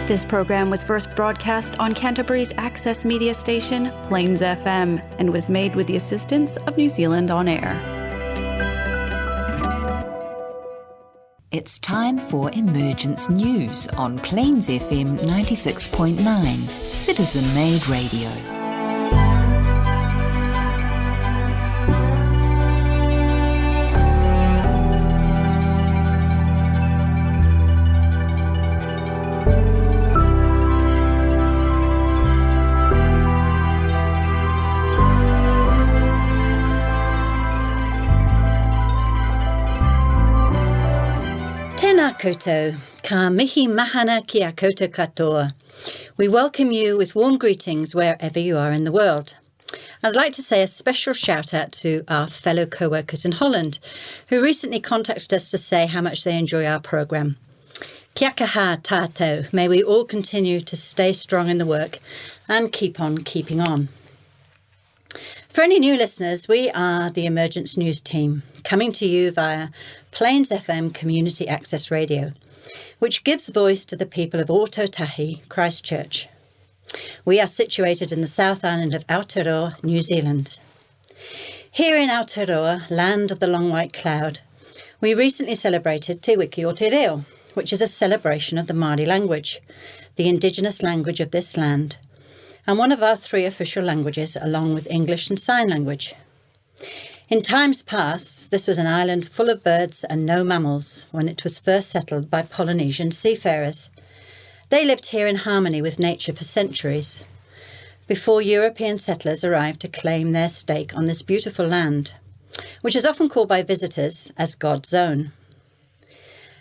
This program was first broadcast on Canterbury's access media station, Plains FM, and was made with the assistance of New Zealand On Air. It's time for Emergence News on Plains FM 96.9, citizen-made radio. Tēnā koutou, ka mihi mahana ki a koutou katoa. We welcome you with warm greetings wherever you are in the world. I'd like to say a special shout out to our fellow co-workers in Holland, who recently contacted us to say how much they enjoy our programme. Kia kaha tātou, may we all continue to stay strong in the work and keep on keeping on. For any new listeners, we are the Emergence News team, coming to you via Plains FM Community Access Radio, which gives voice to the people of Ōtautahi, Christchurch. We are situated in the South Island of Aotearoa, New Zealand. Here in Aotearoa, land of the long white cloud, we recently celebrated Te Wiki o Te Reo, which is a celebration of the Māori language, the indigenous language of this land, and one of our 3 official languages, along with English and Sign Language. In times past, this was an island full of birds and no mammals when it was first settled by Polynesian seafarers. They lived here in harmony with nature for centuries, before European settlers arrived to claim their stake on this beautiful land, which is often called by visitors as God's own.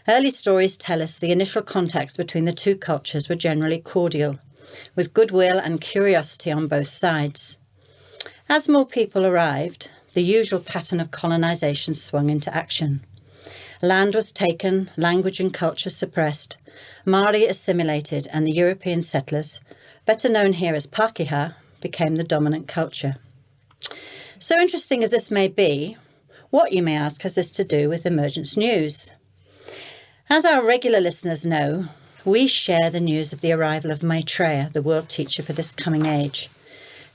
Early stories tell us the initial contacts between the 2 cultures were generally cordial, with goodwill and curiosity on both sides. As more people arrived, the usual pattern of colonisation swung into action. Land was taken, language and culture suppressed, Māori assimilated, and the European settlers, better known here as Pākehā, became the dominant culture. So interesting as this may be, what, you may ask, has this to do with Emergence News? As our regular listeners know, we share the news of the arrival of Maitreya, the World Teacher for this coming age,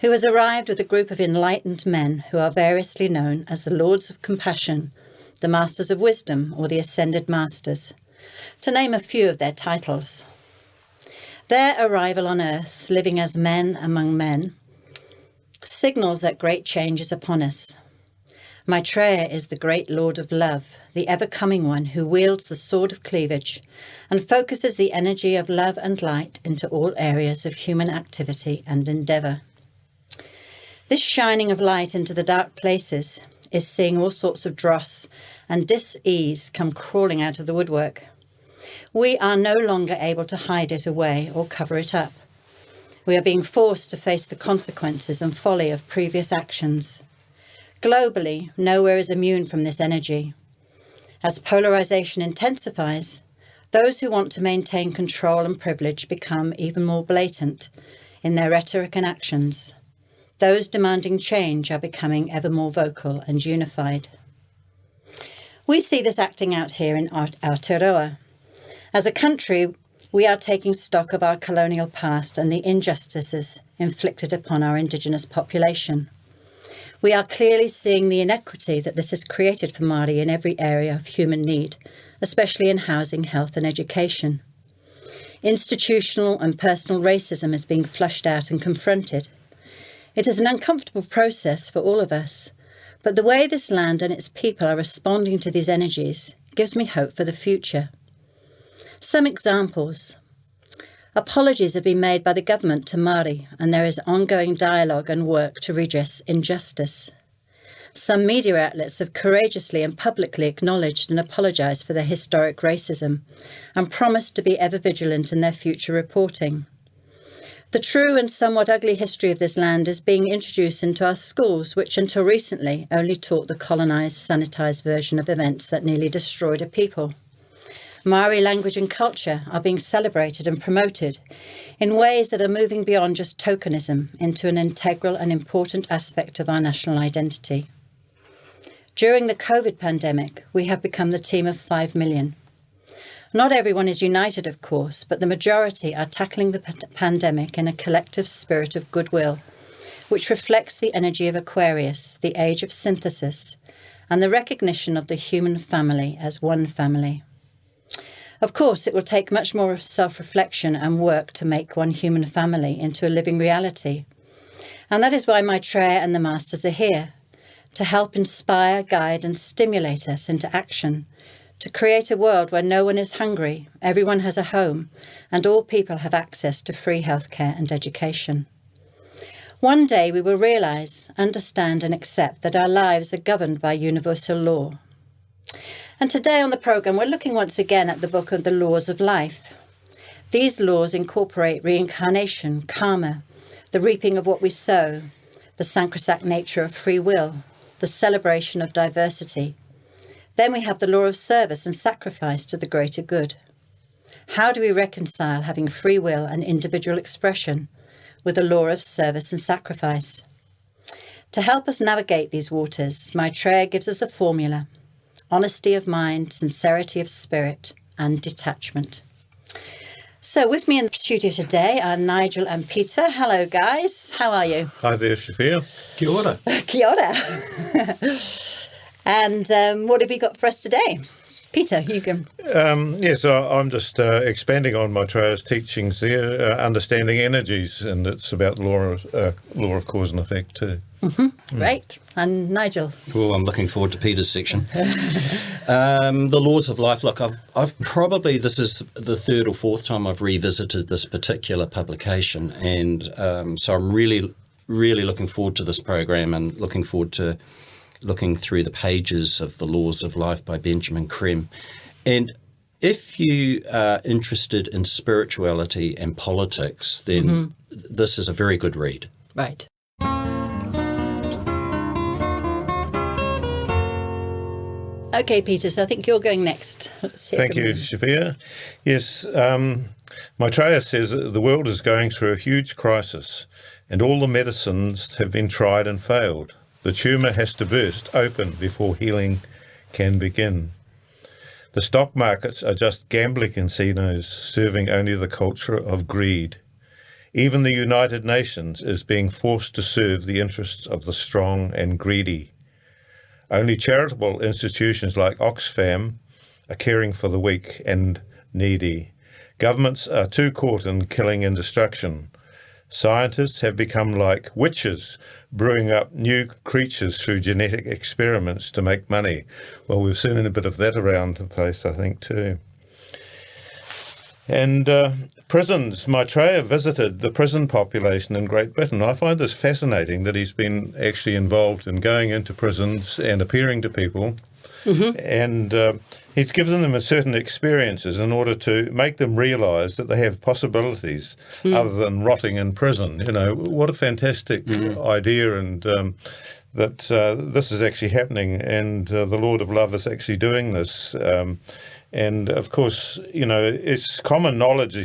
who has arrived with a group of enlightened men who are variously known as the Lords of Compassion, the Masters of Wisdom, or the Ascended Masters, to name a few of their titles. Their arrival on earth, living as men among men, signals that great change is upon us. Maitreya is the great Lord of Love, the ever-coming one who wields the sword of cleavage and focuses the energy of love and light into all areas of human activity and endeavour. This shining of light into the dark places is seeing all sorts of dross and dis-ease come crawling out of the woodwork. We are no longer able to hide it away or cover it up. We are being forced to face the consequences and folly of previous actions. Globally, nowhere is immune from this energy. As polarisation intensifies, those who want to maintain control and privilege become even more blatant in their rhetoric and actions. Those demanding change are becoming ever more vocal and unified. We see this acting out here in Aotearoa. As a country, we are taking stock of our colonial past and the injustices inflicted upon our Indigenous population. We are clearly seeing the inequity that this has created for Māori in every area of human need, especially in housing, health and education. Institutional and personal racism is being flushed out and confronted. It is an uncomfortable process for all of us, but the way this land and its people are responding to these energies gives me hope for the future. Some examples. Apologies have been made by the government to Māori, and there is ongoing dialogue and work to redress injustice. Some media outlets have courageously and publicly acknowledged and apologised for their historic racism and promised to be ever vigilant in their future reporting. The true and somewhat ugly history of this land is being introduced into our schools, which until recently only taught the colonised, sanitised version of events that nearly destroyed a people. Māori language and culture are being celebrated and promoted in ways that are moving beyond just tokenism into an integral and important aspect of our national identity. During the COVID pandemic, we have become the team of 5 million. Not everyone is united, of course, but the majority are tackling the pandemic in a collective spirit of goodwill, which reflects the energy of Aquarius, the age of synthesis, and the recognition of the human family as one family. Of course, it will take much more self-reflection and work to make one human family into a living reality. And that is why Maitreya and the Masters are here, to help inspire, guide and stimulate us into action, to create a world where no one is hungry, everyone has a home, and all people have access to free healthcare and education. One day we will realise, understand and accept that our lives are governed by universal law. And today on the programme we're looking once again at the book of the Laws of Life. These laws incorporate reincarnation, karma, the reaping of what we sow, the sacrosanct nature of free will, the celebration of diversity. Then we have the law of service and sacrifice to the greater good. How do we reconcile having free will and individual expression with the law of service and sacrifice? To help us navigate these waters, Maitreya gives us a formula: honesty of mind, sincerity of spirit, and detachment. So with me in the studio today are Nigel and Peter. Hello, guys. How are you? Hi there, Shafia. Kia ora. Kia ora. And what have you got for us today? Peter, you can. Yes, I'm just expanding on Maitreya's teachings there, understanding energies, and it's about law of cause and effect too. Mm-hmm. Great. And Nigel? Well, I'm looking forward to Peter's section. The laws of life. Look, I've probably, this is the third or fourth time I've revisited this particular publication, and so I'm really looking forward to this program and looking forward to looking through the pages of The Laws of Life by Benjamin Creme. And if you are interested in spirituality and politics, then this is a very good read. Right. Okay, Peter, so I think you're going next. Thank you, Shafia. Yes, Maitreya says that the world is going through a huge crisis and all the medicines have been tried and failed. The tumour has to burst open before healing can begin. The stock markets are just gambling casinos serving only the culture of greed. Even the United Nations is being forced to serve the interests of the strong and greedy. Only charitable institutions like Oxfam are caring for the weak and needy. Governments are too caught in killing and destruction. Scientists have become like witches, brewing up new creatures through genetic experiments to make money. Well, we've seen a bit of that around the place, I think, too. And prisons. Maitreya visited the prison population in Great Britain. I find this fascinating that he's been actually involved in going into prisons and appearing to people. And he's given them a certain experiences in order to make them realise that they have possibilities other than rotting in prison. You know, what a fantastic idea, and that this is actually happening, and the Lord of Love is actually doing this. And of course, you know, it's common knowledge, he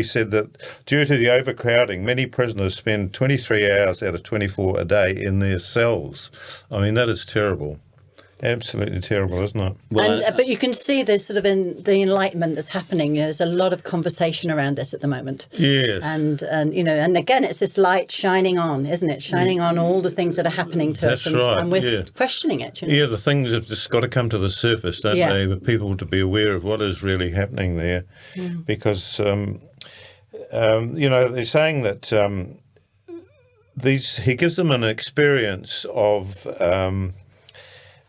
said that due to the overcrowding, many prisoners spend 23 hours out of 24 a day in their cells. I mean, that is terrible. Absolutely terrible, isn't it? Well, but you can see there's sort of the enlightenment that's happening. There's a lot of conversation around this at the moment. Yes. And you know, and again, it's this light shining on, isn't it? Shining on all the things that are happening to us, and we're questioning it. You know? Yeah, the things have just got to come to the surface, don't they? For people to be aware of what is really happening there, because you know, they're saying that he gives them an experience of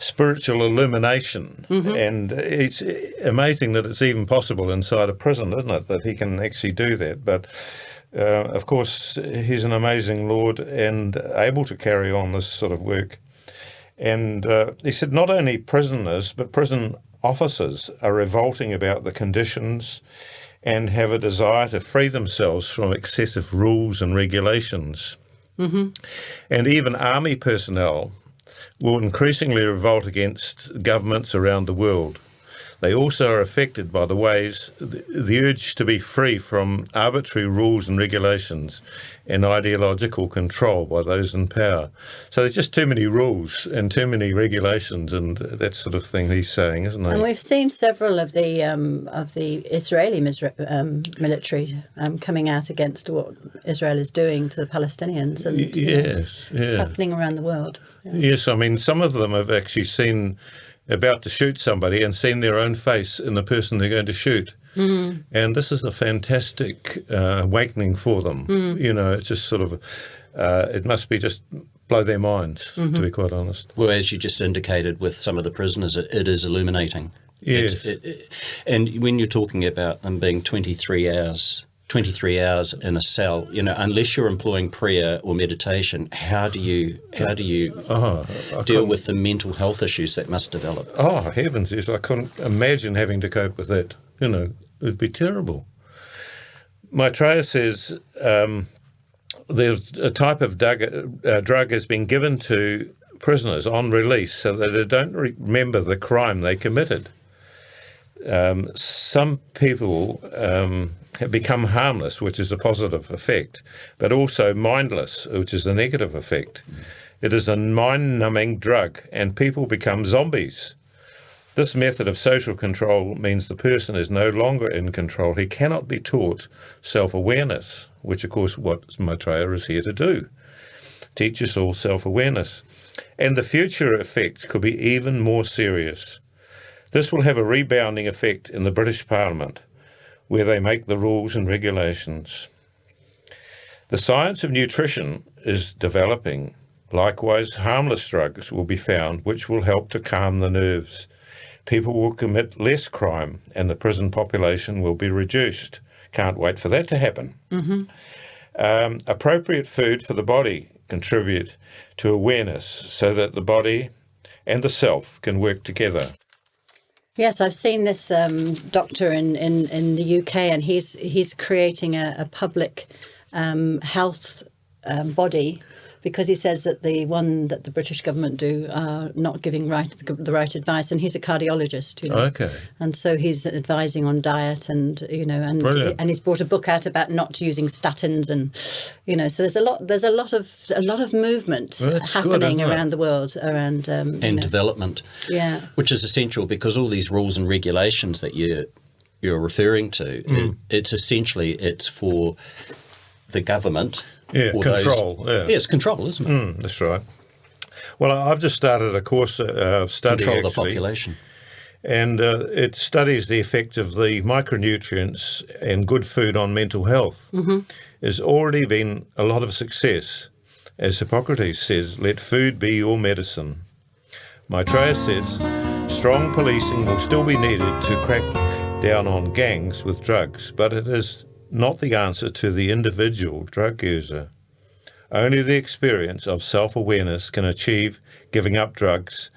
spiritual illumination, and it's amazing that it's even possible inside a prison, isn't it, that he can actually do that. But of course he's an amazing Lord and able to carry on this sort of work. And he said not only prisoners but prison officers are revolting about the conditions and have a desire to free themselves from excessive rules and regulations. And even army personnel will increasingly revolt against governments around the world. They also are affected by the ways, the urge to be free from arbitrary rules and regulations and ideological control by those in power. So there's just too many rules and too many regulations and that sort of thing he's saying, isn't he? And we've seen several of the Israeli military coming out against what Israel is doing to the Palestinians, and yes, it's happening around the world. Yeah. Yes, I mean, some of them have actually seen about to shoot somebody and seen their own face in the person they're going to shoot. Mm. And this is a fantastic awakening for them. Mm. You know, it's just sort of, it must be just blow their minds, to be quite honest. Well, as you just indicated with some of the prisoners, it is illuminating. Yes. And when you're talking about them being 23 hours in a cell, you know, unless you're employing prayer or meditation, how do you deal with the mental health issues that must develop? Oh, heavens, yes, I couldn't imagine having to cope with that. You know, it'd be terrible. Maitreya says there's a type of drug has been given to prisoners on release so that they don't remember the crime they committed. Some people have become harmless, which is a positive effect, but also mindless, which is a negative effect. It is a mind-numbing drug, and people become zombies. This method of social control means the person is no longer in control. He cannot be taught self-awareness, which, of course, what Maitreya is here to do. Teach us all self-awareness. And the future effects could be even more serious. This will have a rebounding effect in the British Parliament, where they make the rules and regulations. The science of nutrition is developing. Likewise, harmless drugs will be found which will help to calm the nerves. People will commit less crime and the prison population will be reduced. Can't wait for that to happen. Mm-hmm. Appropriate food for the body contribute to awareness so that the body and the self can work together. Yes, I've seen this doctor in the UK, and he's creating a public health body, because he says that the one that the British government do are not giving the right advice, and he's a cardiologist, you know. Okay. And so he's advising on diet, and you know, and he's brought a book out about not using statins, and you know, so there's a lot of movement happening around the world around and development. Yeah. Which is essential, because all these rules and regulations that you're referring to, it's for the government. Yeah, control. Yeah, it's control, isn't it? That's right. Well, I've just started a course of study, control the actually, population. And it studies the effect of the micronutrients and good food on mental health. Mm-hmm. There's already been a lot of success. As Hippocrates says, let food be your medicine. Maitreya says, strong policing will still be needed to crack down on gangs with drugs, but it is not the answer to the individual drug user. Only the experience of self-awareness can achieve giving up drugs,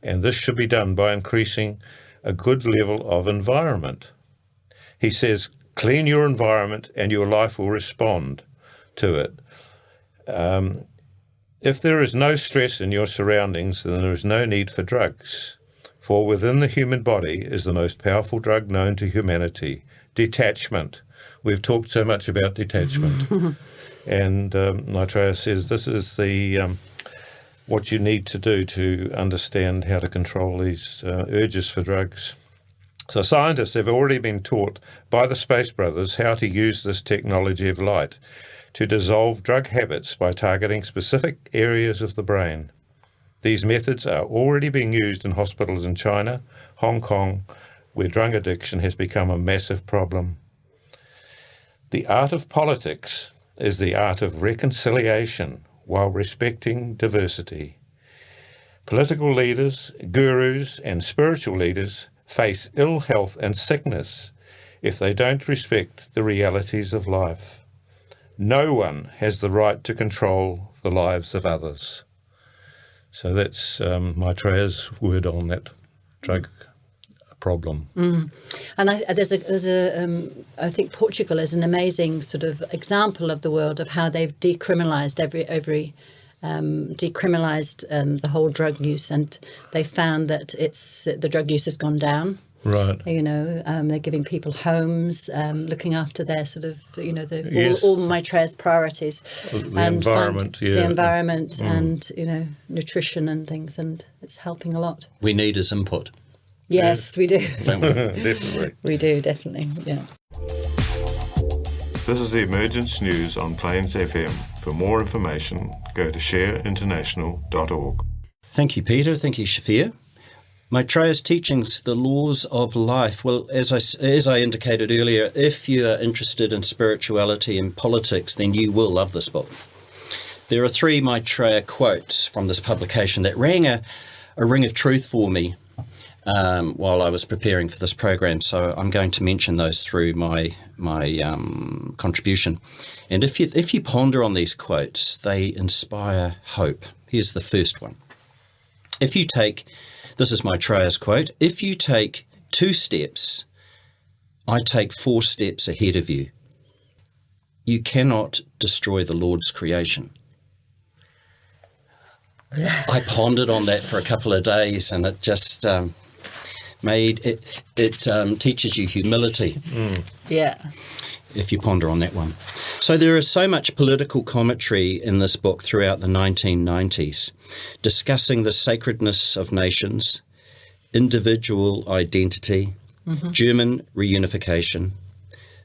and this should be done by increasing a good level of environment. He says, clean your environment and your life will respond to it. If there is no stress in your surroundings, then there is no need for drugs. For within the human body is the most powerful drug known to humanity, detachment. We've talked so much about detachment. And Maitreya says this is the what you need to do to understand how to control these urges for drugs. So scientists have already been taught by the Space Brothers how to use this technology of light to dissolve drug habits by targeting specific areas of the brain. These methods are already being used in hospitals in China, Hong Kong, where drug addiction has become a massive problem. The art of politics is the art of reconciliation while respecting diversity. Political leaders, gurus, and spiritual leaders face ill health and sickness if they don't respect the realities of life. No one has the right to control the lives of others. So that's Maitreya's word on that drug problem. And I think Portugal is an amazing sort of example of the world of how they've decriminalised the whole drug use, and they found that the drug use has gone down. Right. They're giving people homes, looking after their sort of, Yes. all Maitreya's priorities. The environment, The environment and, nutrition and things, and it's helping a lot. We need his input. Yes, we do. Definitely. We do, definitely, yeah. This is the Emergence News on Plains FM. For more information, go to shareinternational.org. Thank you, Peter. Thank you, Shafia. Maitreya's teachings, the laws of life. Well, as I indicated earlier, if you are interested in spirituality and politics, then you will love this book. There are 3 Maitreya quotes from this publication that rang a ring of truth for me while I was preparing for this program. So I'm going to mention those through my contribution. And if you ponder on these quotes, they inspire hope. Here's the first one. This is Maitreya's quote, "If you take 2 steps, I take 4 steps ahead of you. You cannot destroy the Lord's creation." I pondered on that for a couple of days, and it just teaches you humility. Yeah. If you ponder on that one. So there is so much political commentary in this book throughout the 1990s, discussing the sacredness of nations, individual identity, German reunification,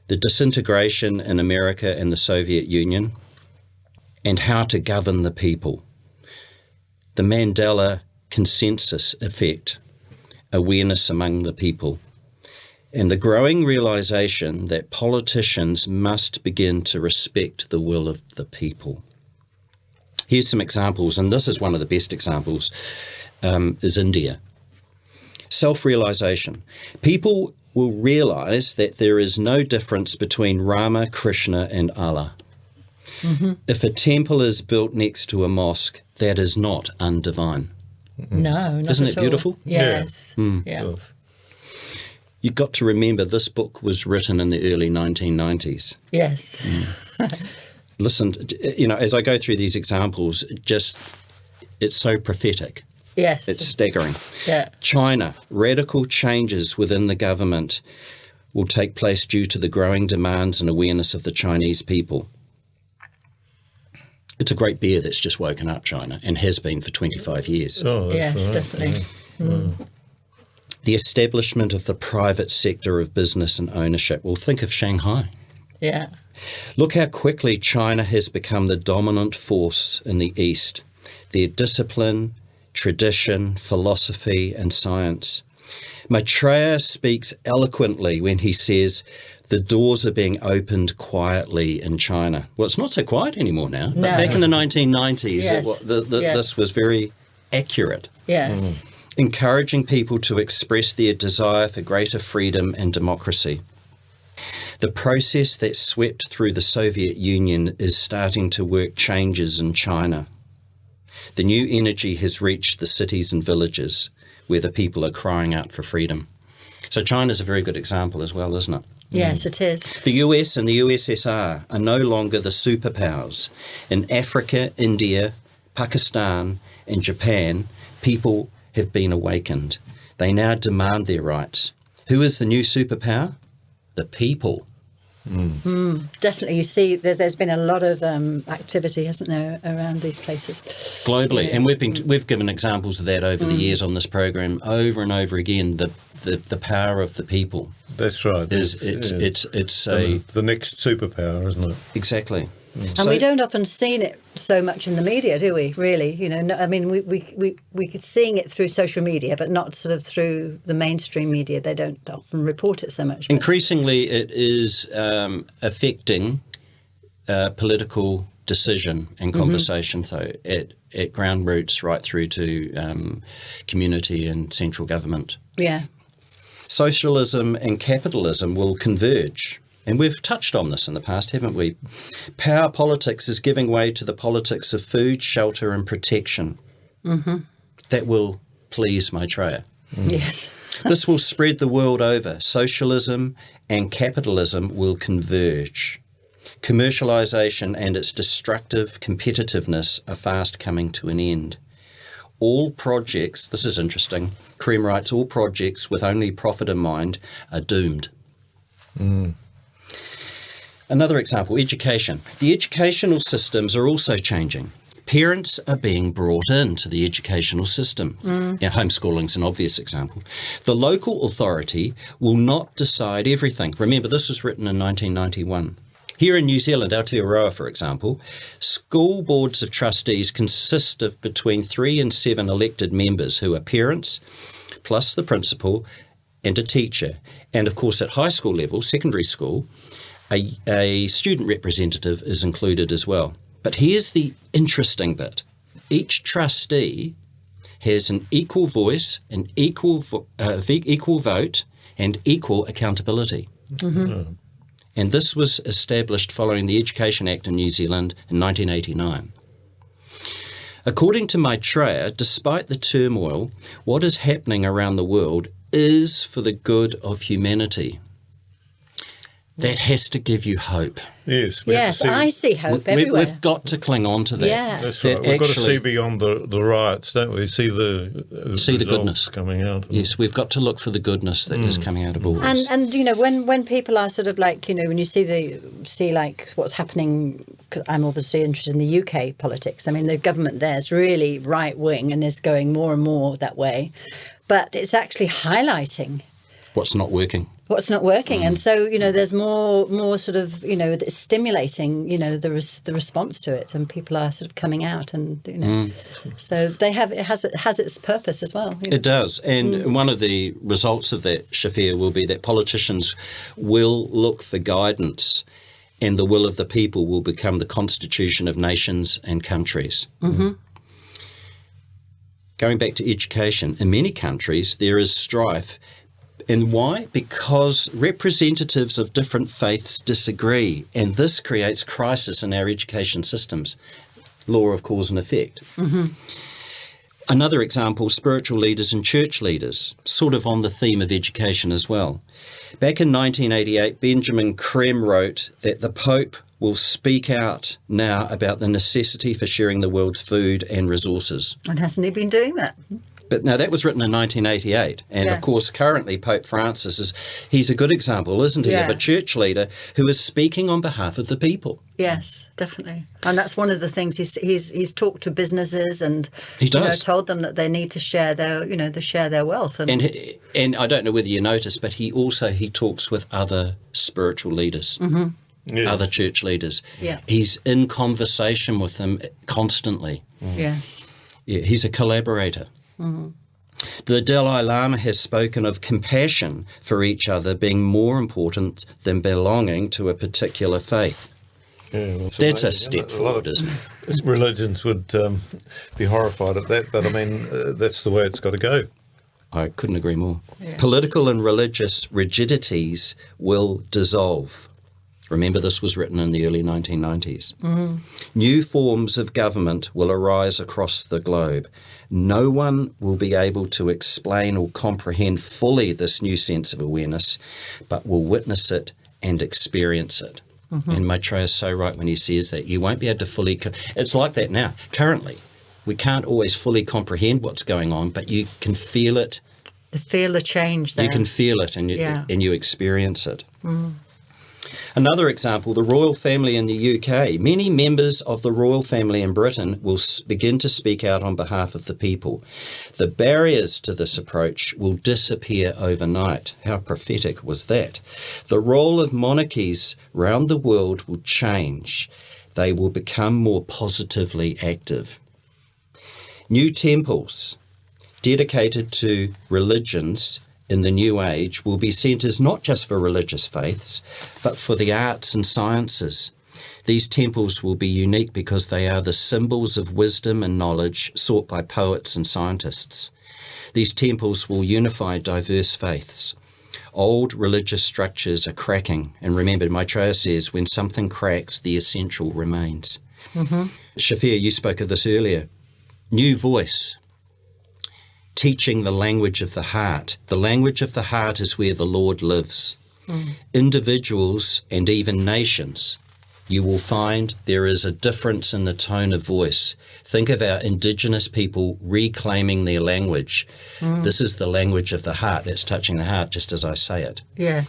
the disintegration in America and the Soviet Union, and how to govern the people, the Mandela consensus effect, awareness among the people, and the growing realization that politicians must begin to respect the will of the people. Here's some examples, and this is one of the best examples, is India. Self-realization. People will realize that there is no difference between Rama, Krishna, and Allah. If a temple is built next to a mosque, that is not undivine. No, not Isn't at it all. beautiful? Yes. Yeah. You've got to remember this book was written in the early 1990s. Yes. Listen, as I go through these examples, it's so prophetic. Yes. It's staggering. Yeah. China, radical changes within the government will take place due to the growing demands and awareness of the Chinese people. It's a great bear that's just woken up, China, and has been for 25 years. Oh, that's Yes, right. definitely. The establishment of the private sector of business and ownership. Well, think of Shanghai. Yeah. Look how quickly China has become the dominant force in the East. Their discipline, tradition, philosophy, and science. Maitreya speaks eloquently when he says the doors are being opened quietly in China. Well, it's not so quiet anymore now. But back in the 1990s, Yes. this was very accurate. Yes. Encouraging people to express their desire for greater freedom and democracy. The process that swept through the Soviet Union is starting to work changes in China. The new energy has reached the cities and villages where the people are crying out for freedom. So China's a very good example as well, isn't it? Yes, it is. The US and the USSR are no longer the superpowers. In Africa, India, Pakistan, and Japan, people have been awakened. They now demand their rights. Who is the new superpower? The people. Definitely. You see, there's been a lot of activity, hasn't there, around these places? Globally, and we've given examples of that over the years on this program, over and over again. The power of the people. That's right. It's Mm. a the next superpower, isn't it? exactly. And we don't often see it so much in the media, do we? Really, we could seeing it through social media, but not sort of through the mainstream media. They don't often report it so much. But Increasingly, it is affecting political decision and conversation, though, at ground roots right through to community and central government. yeah, Socialism and capitalism will converge. And we've touched on this in the past, haven't we? Power politics is giving way to the politics of food, shelter and protection. That will please Maitreya. yes, This will spread the world over. Socialism and capitalism will converge. Commercialisation and its destructive competitiveness are fast coming to an end. all projects, this is interesting, Cream writes, all projects with only profit in mind are doomed. Another example, education. The educational systems are also changing. Parents are being brought into the educational system. Homeschooling's an obvious example. The local authority will not decide everything. Remember, this was written in 1991. Here in New Zealand, Aotearoa, for example, school boards of trustees consist of between 3 and 7 elected members who are parents, plus the principal and a teacher. And of course, at high school level, secondary school, a student representative is included as well. But here's the interesting bit. Each trustee has an equal voice, an equal vote, and equal accountability. And this was established following the Education Act in New Zealand in 1989. According to Maitreya, despite the turmoil, what is happening around the world is for the good of humanity. That has to give you hope. Yes. Yes, I see hope everywhere. We've got to cling on to that. Yeah. That's right. We've got to see beyond the riots, don't we? See the goodness coming out. Yes, we've got to look for the goodness that is coming out of all this. And you know, when people are sort of like, you know, when you see like what's happening, 'cause I'm obviously interested in the UK politics. I mean, the government there is really right wing and is going more and more that way, but it's actually highlighting what's not working. And so, you know, there's more sort of, you know, it's stimulating, you know, the response to it, and people are sort of coming out, and you know, so it has its purpose as well. You know? It does, and one of the results of that, Shafir, will be that politicians will look for guidance, and the will of the people will become the constitution of nations and countries. Going back to education, in many countries there is strife. And why? Because representatives of different faiths disagree, and this creates crisis in our education systems. Law of cause and effect. Another example, spiritual leaders and church leaders, sort of on the theme of education as well. Back in 1988, Benjamin Creme wrote that the Pope will speak out now about the necessity for sharing the world's food and resources. And hasn't he been doing that? But now that was written in 1988. And of course, currently Pope Francis he's a good example, isn't he, of a church leader who is speaking on behalf of the people. Yes, definitely. And that's one of the things he's talked to businesses and he does. Told them that they need to share their, you know, share their wealth. And I don't know whether you noticed, but he talks with other spiritual leaders. Other church leaders. Yeah. He's in conversation with them constantly. Yes. Yeah, he's a collaborator. The Dalai Lama has spoken of compassion for each other being more important than belonging to a particular faith. Yeah, well, that's a step forward, isn't it? Religions would be horrified at that, but I mean, that's the way it's got to go. I couldn't agree more. Yes. Political and religious rigidities will dissolve. Remember, this was written in the early 1990s. New forms of government will arise across the globe. No one will be able to explain or comprehend fully this new sense of awareness, but will witness it and experience it. And Maitreya is so right when he says that. You won't be able to fully... It's like that now. Currently, we can't always fully comprehend what's going on, but you can feel it. Feel the change there. You can feel it and you experience it. Another example, the royal family in the UK. Many members of the royal family in Britain will begin to speak out on behalf of the people. The barriers to this approach will disappear overnight. How prophetic was that? The role of monarchies around the world will change. They will become more positively active. New temples dedicated to religions in the new age will be centres not just for religious faiths, but for the arts and sciences. These temples will be unique because they are the symbols of wisdom and knowledge sought by poets and scientists. These temples will unify diverse faiths. Old religious structures are cracking, and remember, Maitreya says, when something cracks, the essential remains. Shafir, you spoke of this earlier. New voice. Teaching the language of the heart. The language of the heart is where the Lord lives. Individuals and even nations you will find there is a difference in the tone of voice. Think of our Indigenous people reclaiming their language. This is the language of the heart. It's touching the heart, just as I say it. Yeah.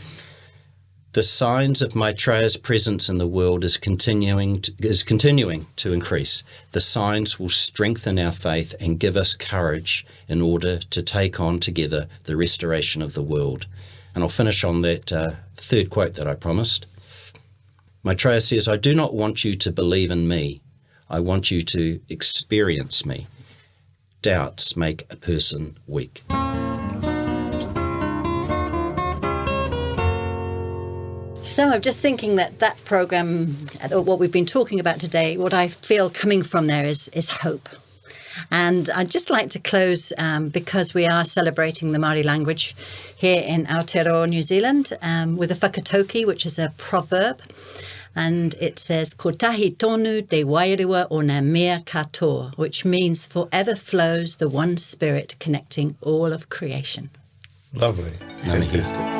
The signs of Maitreya's presence in the world is continuing to increase. The signs will strengthen our faith and give us courage in order to take on together the restoration of the world. And I'll finish on that third quote that I promised. Maitreya says, I do not want you to believe in me. I want you to experience me. Doubts make a person weak. So I'm just thinking that program, what we've been talking about today, what I feel coming from there is hope. And I'd just like to close, because we are celebrating the Māori language here in Aotearoa, New Zealand, with a whakatoki, which is a proverb. And it says, Ko tahi tonu te wairua o ngā mea katoa, which means forever flows the one spirit connecting all of creation. Lovely. Fantastic.